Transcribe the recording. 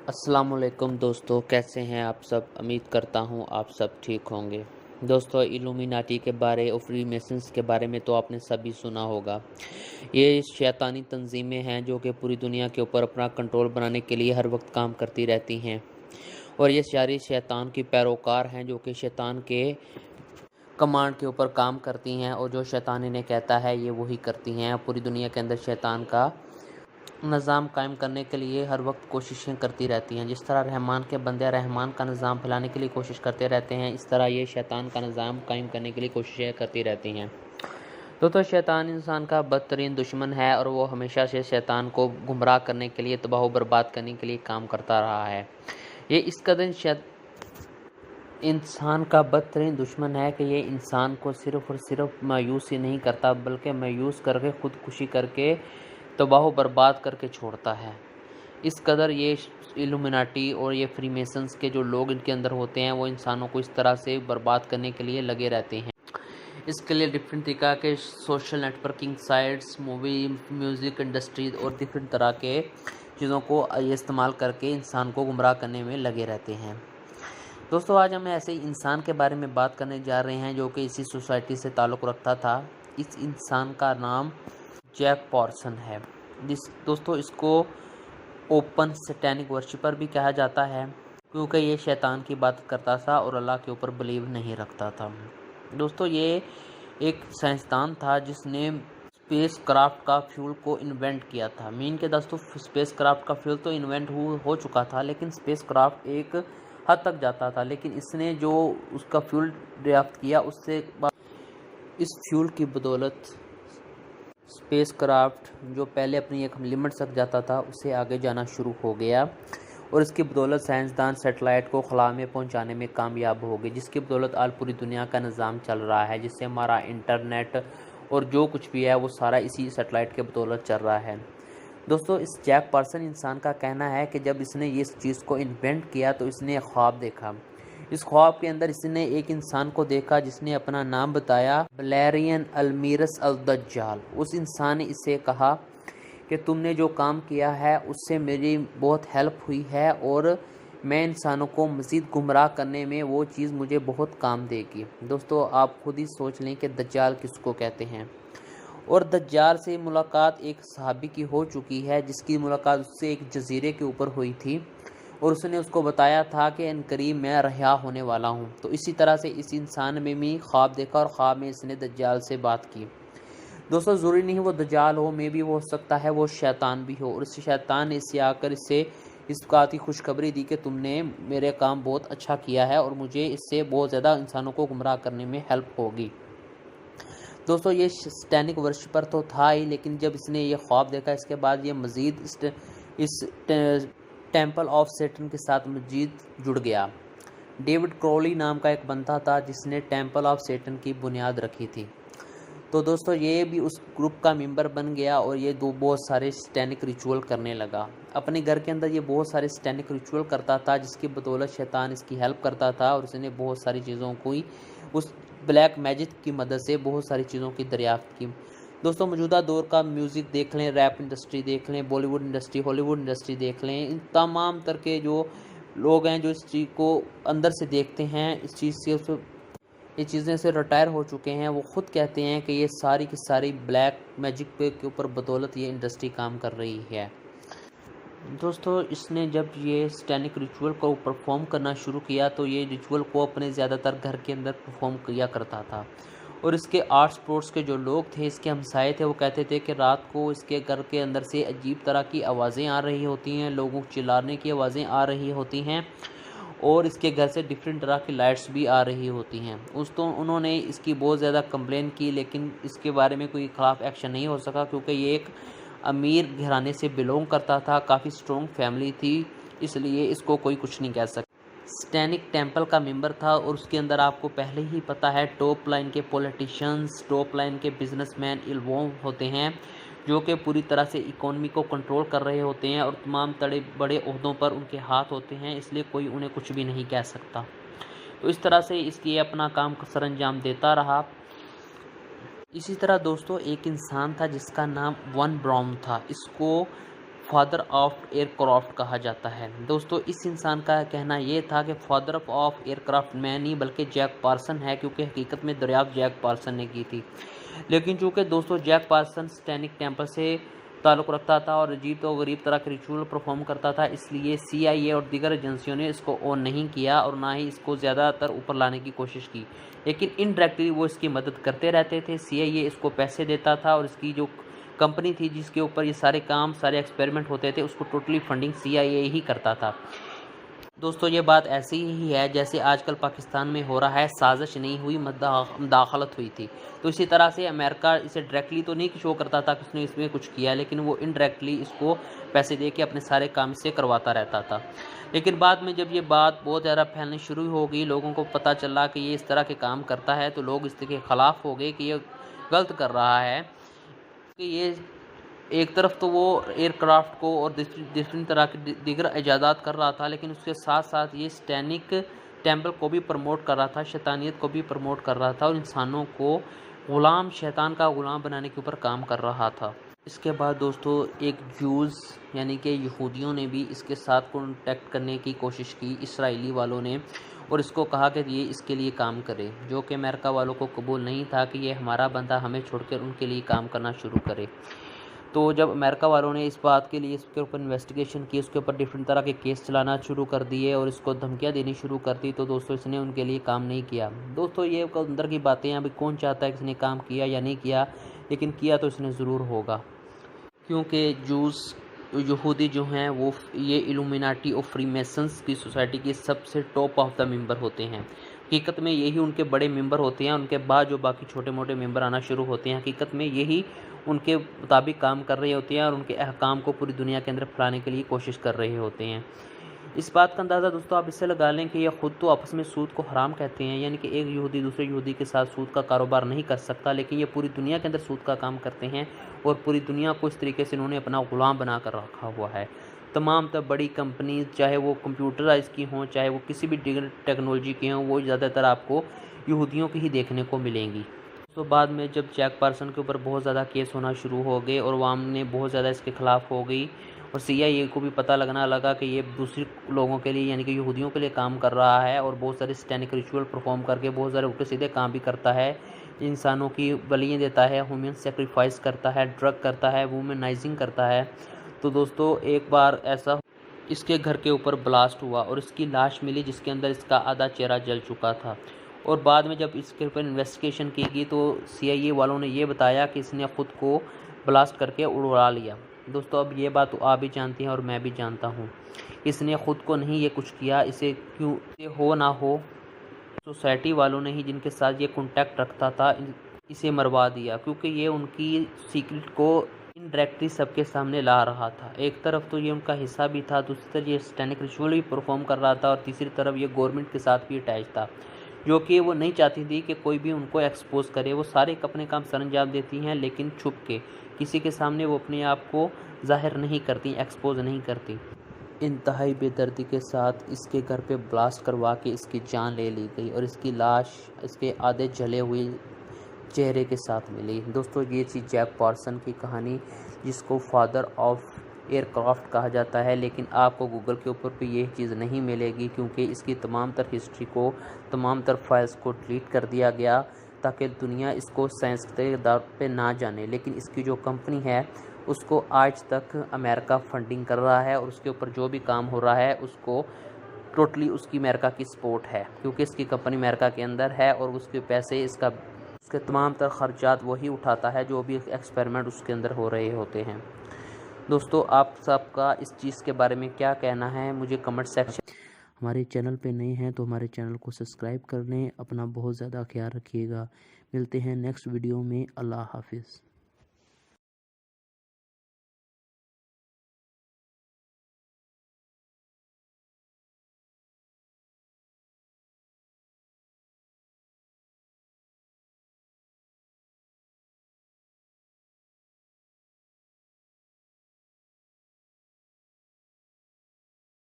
अस्सलामुअलैकुम दोस्तों, कैसे हैं आप सब। उम्मीद करता हूं आप सब ठीक होंगे। दोस्तों, इल्यूमिनाटी के बारे और फ्रीमेसन्स के बारे में तो आपने सभी सुना होगा। ये शैतानी तंजीमें हैं जो कि पूरी दुनिया के ऊपर अपना कंट्रोल बनाने के लिए हर वक्त काम करती रहती हैं, और ये सारी शैतान की पैरोकार हैं जो कि शैतान के कमांड के ऊपर काम करती हैं, और जो शैतान इन्हें कहता है ये वही करती हैं। पूरी दुनिया के अंदर शैतान का निज़ाम कायम करने के लिए हर वक्त कोशिशें करती रहती हैं। जिस तरह रहमान के बंदे रहमान का निज़ाम फैलाने के लिए कोशिश करते रहते हैं, इस तरह ये शैतान का निज़ाम कायम करने के लिए कोशिशें करती रहती हैं। तो शैतान इंसान का बदतरीन दुश्मन है, और वो हमेशा से शैतान को गुमराह करने के लिए, तबाह बर्बाद करने के लिए काम करता रहा है। ये इस कदर इंसान का बदतरीन दुश्मन है कि ये इंसान को सिर्फ़ और सिर्फ मायूस ही नहीं करता, बल्कि मायूस करके खुदकुशी करके तबाह बर्बाद करके छोड़ता है। इस कदर ये इल्यूमिनाटी और ये फ्रीमेसन्स के जो लोग इनके अंदर होते हैं, वो इंसानों को इस तरह से बर्बाद करने के लिए लगे रहते हैं। इसके लिए डिफरेंट तरीक़ा के social networking sites, movie, music industries और डिफरेंट तरह के चीज़ों को ये इस्तेमाल करके इंसान को गुमराह करने में लगे रहते हैं। दोस्तों, आज हम ऐसे इंसान के बारे में बात करने जा रहे हैं जो कि इसी सोसाइटी से ताल्लुक़ रखता था। इस इंसान का नाम जैक पॉर्सन है। दोस्तों, इसको ओपन सैटेनिक वर्शिपर भी कहा जाता है, क्योंकि ये शैतान की बात करता था और अल्लाह के ऊपर बिलीव नहीं रखता था। दोस्तों, ये एक साइंसदान था जिसने स्पेस क्राफ्ट का फ्यूल को इन्वेंट किया था। मीन के दोस्तों, स्पेस क्राफ्ट का फ्यूल तो इन्वेंट हो चुका था, लेकिन स्पेस क्राफ्ट एक हद तक जाता था, लेकिन इसने जो उसका फ्यूल ड्राफ्ट किया, उससे इस फ्यूल की बदौलत स्पेस क्राफ्ट जो पहले अपनी एक लिमिट तक जाता था, उससे आगे जाना शुरू हो गया, और इसकी बदौलत साइंसदान सैटेलाइट को खला में पहुंचाने में कामयाब हो गए, जिसकी बदौलत आज पूरी दुनिया का निज़ाम चल रहा है, जिससे हमारा इंटरनेट और जो कुछ भी है वो सारा इसी सैटेलाइट के बदौलत चल रहा है। दोस्तों, इस जैक पॉर्सन इंसान का कहना है कि जब इसने इस चीज़ को इन्वेंट किया तो इसने ख्वाब देखा। इस ख्वाब के अंदर इसने एक इंसान को देखा जिसने अपना नाम बताया वलेरियन अल्मीरस अल दज्जाल। उस इंसान ने इससे कहा कि तुमने जो काम किया है उससे मेरी बहुत हेल्प हुई है, और मैं इंसानों को मज़ीद गुमराह करने में वो चीज़ मुझे बहुत काम देगी। दोस्तों, आप खुद ही सोच लें कि दज्जाल किसको कहते हैं। और दज्जाल से मुलाकात एक सहाबी की हो चुकी है, जिसकी मुलाकात उससे एक जजीरे के ऊपर हुई थी, और उसने उसको बताया था कि इनकरीब मैं रिहा होने वाला हूँ। तो इसी तरह से इस इंसान में भी ख्वाब देखा, और ख्वाब में इसने दज्जाल से बात की। दोस्तों, ज़रूरी नहीं वो दज्जाल हो, में भी हो सकता है वो शैतान भी हो, और इस शैतान ने इससे आकर इससे इस बात की खुशखबरी दी कि तुमने मेरे काम बहुत अच्छा किया है, और मुझे इससे बहुत ज़्यादा इंसानों को गुमराह करने में हेल्प होगी। दोस्तों, ये सैटेनिक वर्शिपर तो था ही, लेकिन जब इसने ये ख्वाब देखा, इसके बाद ये मज़ीद इस टेम्पल ऑफ सैटर्न के साथ मज़ीद जुड़ गया। डेविड क्रोली नाम का एक बंदा था जिसने टेम्पल ऑफ सैटर्न की बुनियाद रखी थी। तो दोस्तों, ये भी उस ग्रुप का मेंबर बन गया, और ये बहुत सारे सैटेनिक रिचुअल करने लगा। अपने घर के अंदर ये बहुत सारे सैटेनिक रिचुअल करता था, जिसकी बदौलत शैतान इसकी हेल्प करता था, और उसने बहुत सारी चीज़ों को उस ब्लैक मैजिक की मदद से बहुत सारी चीज़ों की दरियाफ्त की। दोस्तों, मौजूदा दौर का म्यूज़िक देख लें, रैप इंडस्ट्री देख लें, बॉलीवुड इंडस्ट्री, हॉलीवुड इंडस्ट्री देख लें, इन तमाम तरह के जो लोग हैं जो इस चीज़ को अंदर से देखते हैं, इस चीज़ से ये चीज़ें से रिटायर हो चुके हैं, वो ख़ुद कहते हैं कि ये सारी की सारी ब्लैक मैजिक के ऊपर बदौलत ये इंडस्ट्री काम कर रही है। दोस्तों, इसने जब ये सैटेनिक रिचुअल को परफॉर्म करना शुरू किया, तो ये रिचुअल को अपने ज़्यादातर घर के अंदर परफॉर्म किया करता था, और इसके आर्ट स्पोर्ट्स के जो लोग थे, इसके हमसाए थे, वो कहते थे कि रात को इसके घर के अंदर से अजीब तरह की आवाज़ें आ रही होती हैं, लोगों को चिल्लाने की आवाज़ें आ रही होती हैं, और इसके घर से डिफरेंट तरह की लाइट्स भी आ रही होती हैं। उन्होंने इसकी बहुत ज़्यादा कंप्लेन की, लेकिन इसके बारे में कोई ख़िलाफ़ एक्शन नहीं हो सका, क्योंकि ये एक अमीर घराने से बिलोंग करता था, काफ़ी स्ट्रॉन्ग फैमिली थी, इसलिए इसको कोई कुछ नहीं कह सकता। सैटेनिक टेम्पल का मेंबर था, और उसके अंदर आपको पहले ही पता है टॉप लाइन के पॉलिटिशियंस, टॉप लाइन के बिजनेसमैन इन्वॉल्व होते हैं, जो कि पूरी तरह से इकोनॉमी को कंट्रोल कर रहे होते हैं, और तमाम बड़े ओहदों पर उनके हाथ होते हैं, इसलिए कोई उन्हें कुछ भी नहीं कह सकता। तो इस तरह से इसलिए अपना काम सरअंजाम देता रहा। इसी तरह दोस्तों, एक इंसान था जिसका नाम वन ब्राउन था। इसको फादर ऑफ एयरक्राफ्ट कहा जाता है। दोस्तों इस इंसान का कहना ये था कि फादर ऑफ एयरक्राफ्ट मैं नहीं बल्कि जैक पार्सन है, क्योंकि हकीकत में दरियाफ्त जैक पार्सन ने की थी। लेकिन चूंकि दोस्तों जैक पार्सन सैनिक टेम्पल से ताल्लुक़ रखता था और अजीब तो गरीब तरह के रिचुअल परफॉर्म करता था, इसलिए CIA और दीगर एजेंसियों ने इसको ऑन नहीं किया और ना ही इसको ज़्यादातर ऊपर लाने की कोशिश की। लेकिन इनडायरेक्टली वो इसकी मदद करते रहते थे। CIA इसको पैसे देता था और इसकी जो कंपनी थी जिसके ऊपर ये सारे काम सारे एक्सपेरिमेंट होते थे उसको टोटली फंडिंग CIA ही करता था। दोस्तों ये बात ऐसी ही है जैसे आजकल पाकिस्तान में हो रहा है, साजिश नहीं हुई मुदाखलत हुई थी। तो इसी तरह से अमेरिका इसे डायरेक्टली तो नहीं शो करता था कि उसने इसमें कुछ किया, लेकिन वो इनडायरेक्टली इसको पैसे दे के अपने सारे काम से करवाता रहता था। लेकिन बाद में जब ये बात बहुत ज़्यादा फैलनी शुरू हो गई, लोगों को पता चला कि ये इस तरह के काम करता है, तो लोग इसके ख़िलाफ़ हो गए कि ये गलत कर रहा है। कि ये एक तरफ तो वो एयरक्राफ्ट को और डिफरेंट तरह के दीगर इजादात कर रहा था, लेकिन उसके साथ साथ ये सैनिक टेम्पल को भी प्रमोट कर रहा था, शैतानियत को भी प्रमोट कर रहा था और इंसानों को ग़ुलाम शैतान का ग़ुलाम बनाने के ऊपर काम कर रहा था। इसके बाद दोस्तों एक जूज़ यानी कि यहूदियों ने भी इसके साथ कॉन्टैक्ट करने की कोशिश की, इसराइली वालों ने, और इसको कहा कि ये इसके लिए काम करे, जो कि अमेरिका वालों को कबूल नहीं था कि ये हमारा बंदा हमें छोड़कर उनके लिए काम करना शुरू करे। तो जब अमेरिका वालों ने इस बात के लिए इसके ऊपर इन्वेस्टिगेशन की, उसके ऊपर डिफरेंट तरह के केस चलाना शुरू कर दिए और इसको धमकियां देनी शुरू कर दी, तो दोस्तों इसने उनके लिए काम नहीं किया। दोस्तों ये अंदर की बातें हैं, अभी कौन चाहता है कि इसने काम किया या नहीं किया, लेकिन किया तो इसने ज़रूर होगा, क्योंकि जूस यहूदी जो हैं वो ये इल्यूमिनाटी और फ्रीमेसन्स की सोसाइटी के सबसे टॉप ऑफ द मेंबर होते हैं। हकीकत में यही उनके बड़े मेंबर होते हैं, उनके बाद जो बाकी छोटे मोटे मेंबर आना शुरू होते हैं, हकीकत में यही उनके मुताबिक काम कर रहे होते हैं और उनके अहकाम को पूरी दुनिया के अंदर फैलाने के लिए कोशिश कर रहे होते हैं। इस बात का अंदाज़ा दोस्तों आप इससे लगा लें कि ये ख़ुद तो आपस में सूद को हराम कहते हैं, यानी कि एक यहूदी दूसरे यहूदी के साथ सूद का कारोबार नहीं कर सकता, लेकिन ये पूरी दुनिया के अंदर सूद का काम करते हैं और पूरी दुनिया को इस तरीके से इन्होंने अपना ग़ुलाम बना कर रखा हुआ है। तमाम तब बड़ी कंपनीज, चाहे वो कंप्यूटराइज की हों, चाहे वो किसी भी टेक्नोलॉजी की हों, वो ज़्यादातर आपको यहूदियों की ही देखने को मिलेंगी। तो बाद में जब जैक पार्सन के ऊपर बहुत ज़्यादा केस होना शुरू हो गए और वाम ने बहुत ज़्यादा इसके ख़िलाफ़ हो गई और CIA को भी पता लगना लगा कि ये दूसरे लोगों के लिए यानी कि यहूदियों के लिए काम कर रहा है और बहुत सारे सैनिक रिचुअल परफॉर्म करके बहुत सारे उल्टे सीधे काम भी करता है, इंसानों की बलियाँ देता है, ह्यूमन सेक्रीफाइस करता है, ड्रग करता है, वुमेनाइजिंग करता है। तो दोस्तों एक बार ऐसा इसके घर के ऊपर ब्लास्ट हुआ और इसकी लाश मिली जिसके अंदर इसका आधा चेहरा जल चुका था, और बाद में जब इसके ऊपर इन्वेस्टिगेशन की गई तो CIA वालों ने ये बताया कि इसने ख़ुद को ब्लास्ट करके उड़ा लिया। दोस्तों अब ये बात तो आप भी जानती हैं और मैं भी जानता हूँ, इसने ख़ुद को नहीं ये कुछ किया, इसे क्यों हो ना हो सोसाइटी वालों ने ही जिनके साथ ये कॉन्टैक्ट रखता था इसे मरवा दिया, क्योंकि ये उनकी सीक्रेट को इनडायरेक्टली सबके सामने ला रहा था। एक तरफ तो ये उनका हिस्सा भी था, दूसरी तरफ ये सैनिक रिचुअल भी परफॉर्म कर रहा था और तीसरी तरफ ये गवर्नमेंट के साथ भी अटैच था, जो कि वो नहीं चाहती थी कि कोई भी उनको एक्सपोज करे। वो सारे अपने काम सरअंजाम देती हैं, लेकिन छुप के, किसी के सामने वो अपने आप को ज़ाहिर नहीं करती, एक्सपोज नहीं करती। इंतहाई बेदर्दी के साथ इसके घर पे ब्लास्ट करवा के इसकी जान ले ली गई और इसकी लाश इसके आधे जले हुए चेहरे के साथ मिली। दोस्तों ये थी जैक पार्सन की कहानी, जिसको फादर ऑफ एयरक्राफ्ट कहा जाता है, लेकिन आपको गूगल के ऊपर भी ये चीज़ नहीं मिलेगी, क्योंकि इसकी तमाम तर हिस्ट्री को, तमाम तर फाइल्स को डिलीट कर दिया गया ताकि दुनिया इसको साइंस के आधार पे ना जाने। लेकिन इसकी जो कंपनी है उसको आज तक अमेरिका फंडिंग कर रहा है और उसके ऊपर जो भी काम हो रहा है उसको टोटली उसकी अमेरिका की सपोर्ट है, क्योंकि इसकी कंपनी अमेरिका के अंदर है और उसके पैसे उसके तमाम तर खर्चात वही उठाता है जो भी एक्सपेरिमेंट उसके अंदर हो रहे होते हैं। दोस्तों आप सबका इस चीज़ के बारे में क्या कहना है मुझे कमेंट सेक्शन। हमारे चैनल पे नए हैं तो हमारे चैनल को सब्सक्राइब कर लें। अपना बहुत ज़्यादा ख्याल रखिएगा। मिलते हैं नेक्स्ट वीडियो में। अल्लाह हाफिज़।